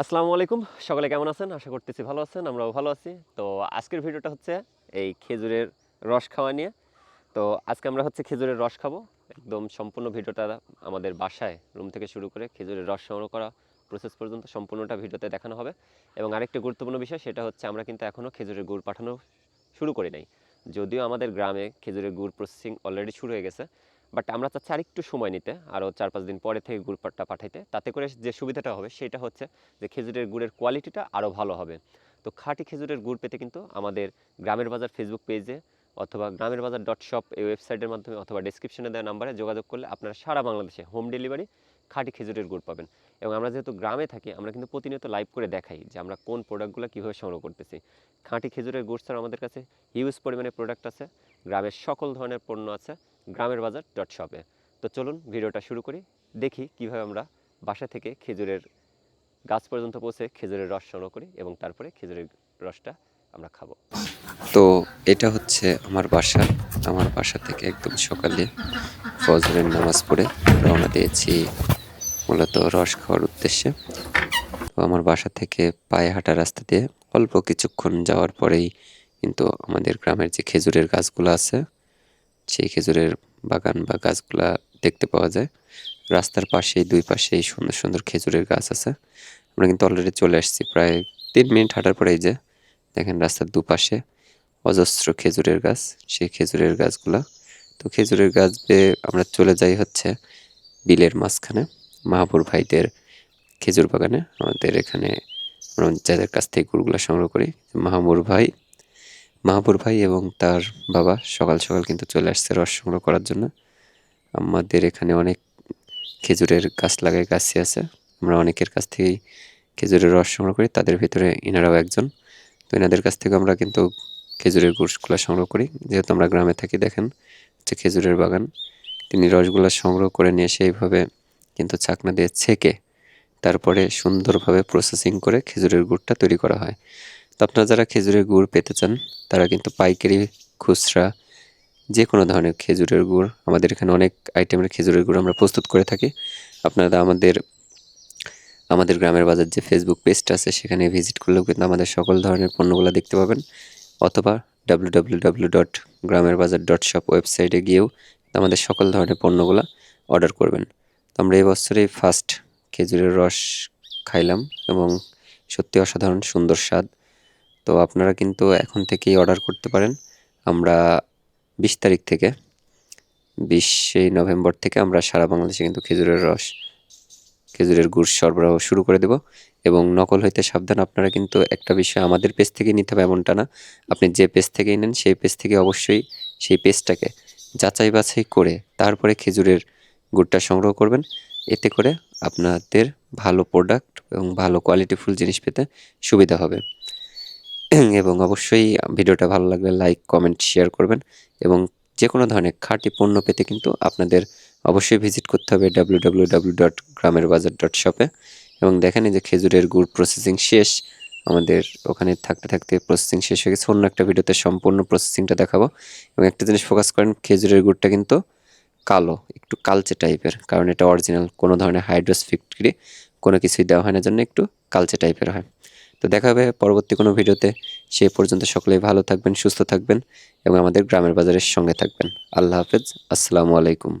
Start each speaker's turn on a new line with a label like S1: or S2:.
S1: আসসালামু আলাইকুম। সকলে কেমন আছেন? আশা করতেছি ভালো আছেন। আমরাও ভালো আছি। তো আজকের ভিডিওটা হচ্ছে এই খেজুরের রস খাওয়া নিয়ে। তো আজকে আমরা হচ্ছে খেজুরের রস খাবো। একদম সম্পূর্ণ ভিডিওটা আমাদের বাসায় রুম থেকে শুরু করে খেজুরের রস সংগ্রহ করা প্রসেস পর্যন্ত সম্পূর্ণটা ভিডিওতে দেখানো হবে। এবং আরেকটা গুরুত্বপূর্ণ বিষয় সেটা হচ্ছে আমরা কিন্তু এখনও খেজুরের গুড় পাঠানো শুরু করি নাই। যদিও আমাদের গ্রামে খেজুরের গুড় প্রসেসিং অলরেডি শুরু হয়ে গেছে। বাট আমরা চাচ্ছি আরেকটু সময় নিতে, আরও ৪-৫ দিন পরে থেকে গুড়টা পাঠাইতে। তাতে করে যে সুবিধাটা হবে সেটা হচ্ছে যে খেজুরের গুড়ের কোয়ালিটিটা আরও ভালো হবে। তো খাঁটি খেজুরের গুড় পেতে কিন্তু আমাদের গ্রামের বাজার ফেসবুক পেজে অথবা গ্রামের বাজার ডট শপ এই ওয়েবসাইটের মাধ্যমে অথবা ডেসক্রিপশনে দেওয়া নাম্বারে যোগাযোগ করলে আপনারা সারা বাংলাদেশে হোম ডেলিভারি খাঁটি খেজুরের গুড় পাবেন। এবং আমরা যেহেতু গ্রামে থাকি আমরা কিন্তু প্রতিনিয়ত লাইভ করে দেখাই যে আমরা কোন প্রোডাক্টগুলো কীভাবে সংগ্রহ করতেছি। খাঁটি খেজুরের গুড় ছাড়া আমাদের কাছে হিউজ পরিমাণে প্রোডাক্ট আছে, গ্রামের সকল ধরনের পণ্য আছে গ্রামের বাজার ডট শপে। তো চলুন ভিডিওটা শুরু করি, দেখি কিভাবে আমরা বাসা থেকে খেজুরের গাছ পর্যন্ত পৌঁছে খেজুরের রস সংগ্রহ করি এবং তারপরে খেজুরের রসটা আমরা খাবো।
S2: তো এটা হচ্ছে আমার বাসা। আমার বাসা থেকে একদম সকালে ফজরের নামাজ পড়ে রওনা দিয়েছি মূলত রস খাওয়ার উদ্দেশ্যে। তো আমার বাসা থেকে পায়ে হাঁটা রাস্তা দিয়ে অল্প কিছুক্ষণ যাওয়ার পরেই কিন্তু আমাদের গ্রামের যে খেজুরের গাছগুলো আছে সেই খেজুরের বাগান বা গাছগুলা দেখতে পাওয়া যায়। রাস্তার পাশেই দুই পাশেই সুন্দর সুন্দর খেজুরের গাছ আছে। আমরা কিন্তু অলরেডি চলে আসছি, প্রায় 3 মিনিট হাঁটার পরেই যে দেখেন রাস্তার দুপাশে অজস্র খেজুরের গাছ, সেই খেজুরের গাছগুলা। তো খেজুরের গাছ বেয়ে আমরা চলে যাই হচ্ছে বিলের মাঝখানে মাহাবুর ভাইদের খেজুর বাগানে। আমাদের এখানে আমরা যাদের কাছ থেকে গুড়গুলো সংগ্রহ করি, মাহাবুর ভাই এবং তার বাবা সকাল সকাল কিন্তু চলে আসছে রস সংগ্রহ করার জন্য। আমাদের এখানে অনেক খেজুরের গাছ গাছই আছে। আমরা অনেকের কাছ থেকেই খেজুরের রস সংগ্রহ করি, তাদের ভিতরে ইনারাও একজন। তো এনাদের কাছ থেকে আমরা কিন্তু খেজুরের গুড়গুলো সংগ্রহ করি। যেহেতু আমরা গ্রামে থাকি, দেখেন হচ্ছে খেজুরের বাগান। তিনি রসগুলো সংগ্রহ করে নিয়ে সেইভাবে কিন্তু ছাকনা দিয়ে ছেঁকে তারপরে সুন্দরভাবে প্রসেসিং করে খেজুরের গুড়টা তৈরি করা হয়। তো আপনারা যারা খেজুরের গুড় পেতে চান তারা কিন্তু পাইকারি, খুচরা যে কোনো ধরনের খেজুরের গুড়, আমাদের এখানে অনেক আইটেমের খেজুরের গুড় আমরা প্রস্তুত করে থাকি। আপনারা আমাদের গ্রামের বাজার যে ফেসবুক পেজটা আছে সেখানে ভিজিট করলেও কিন্তু আমাদের সকল ধরনের পণ্যগুলো দেখতে পাবেন, অথবা www.gramerbazaar.shop ওয়েবসাইটে গিয়েও আমাদের সকল ধরনের পণ্যগুলো অর্ডার করবেন। তো আমরা এই বছরেই ফার্স্ট খেজুরের রস খাইলাম এবং সত্যি অসাধারণ সুন্দর স্বাদ। তো আপনারা কিন্তু এখন থেকেই অর্ডার করতে পারেন। আমরা 20 তারিখ থেকে, 20 নভেম্বর থেকে আমরা সারা বাংলাদেশে কিন্তু খেজুরের গুড় সরবরাহ শুরু করে দেব। এবং নকল হইতে সাবধান। আপনারা কিন্তু একটা বিষয়, আমাদের পেজ থেকেই নিতে হবে এমনটা না, আপনি যে পেজ থেকেই নেন সেই পেজ থেকে অবশ্যই সেই পেজটাকে যাচাই বাছাই করে তারপরে খেজুরের গুড়টা সংগ্রহ করবেন। এতে করে আপনাদের ভালো প্রোডাক্ট এবং ভালো কোয়ালিটিফুল জিনিস পেতে সুবিধা হবে। এবং অবশ্যই ভিডিওটা ভালো লাগলে লাইক, কমেন্ট, শেয়ার করবেন। এবং যে কোনো ধরনের খাঁটি পণ্য পেতে কিন্তু আপনাদের অবশ্যই ভিজিট করতে হবে www.gramerbazaar.shop-এ। এবং দেখেন এই যে খেজুরের গুড় প্রসেসিং শেষ, আমাদের ওখানে থাকতে থাকতে প্রসেসিং শেষ হয়ে গেছে। অন্য একটা ভিডিওতে সম্পূর্ণ প্রসেসিংটা দেখাবো। এবং একটা জিনিস ফোকাস করেন, খেজুরের গুড়টা কিন্তু কালো, একটু কালচে টাইপের, কারণ এটা অরিজিনাল, কোনো ধরনের হাইড্রোস ফ্যাক্টরি কোনো কিছুই দেওয়া হয় না, জন্য একটু কালচে টাইপের হয়। তো দেখা হবে পরবর্তী কোনো ভিডিওতে। সে পর্যন্ত সকলেই ভালো থাকবেন, সুস্থ থাকবেন এবং আমাদের গ্রামের বাজারের সঙ্গে থাকবেন। আল্লাহ হাফেজ, আসসালামু আলাইকুম।